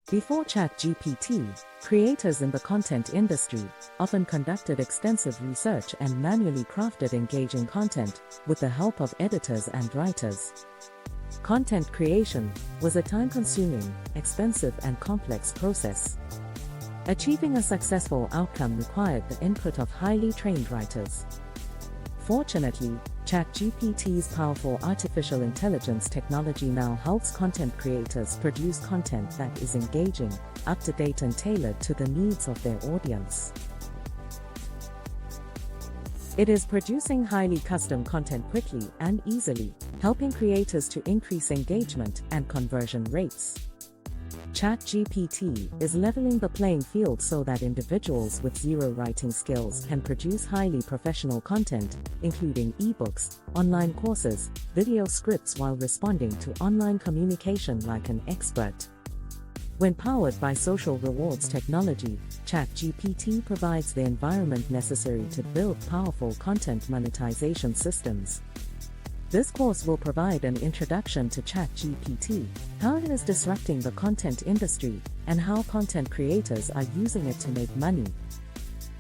Before ChatGPT, creators in the content industry often conducted extensive research and manually crafted engaging content with the help of editors and writers. Content creation was a time-consuming, expensive, and complex process. Achieving a successful outcome required the input of highly trained writers. Fortunately, ChatGPT's powerful artificial intelligence technology now helps content creators produce content that is engaging, up-to-date, and tailored to the needs of their audience. It is producing highly custom content quickly and easily, helping creators to increase engagement and conversion rates. ChatGPT is leveling the playing field so that individuals with zero writing skills can produce highly professional content, including ebooks, online courses, video scripts, while responding to online communication like an expert. When powered by social rewards technology, ChatGPT provides the environment necessary to build powerful content monetization systems. This course will provide an introduction to ChatGPT, how it is disrupting the content industry, and how content creators are using it to make money.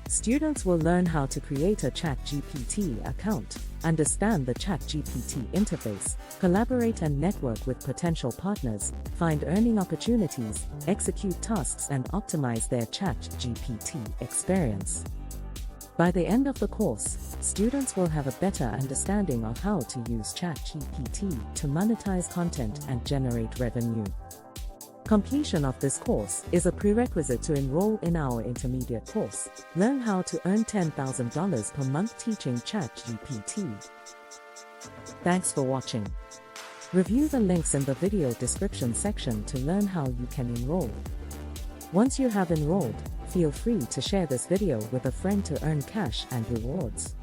Students will learn how to create a ChatGPT account, understand the ChatGPT interface, collaborate and network with potential partners, find earning opportunities, execute tasks, and optimize their ChatGPT experience. By the end of the course, students will have a better understanding of how to use ChatGPT to monetize content and generate revenue. Completion of this course is a prerequisite to enroll in our intermediate course. Learn how to earn $10,000 per month teaching ChatGPT. Thanks for watching. Review the links in the video description section to learn how you can enroll. Once you have enrolled, feel free to share this video with a friend to earn cash and rewards.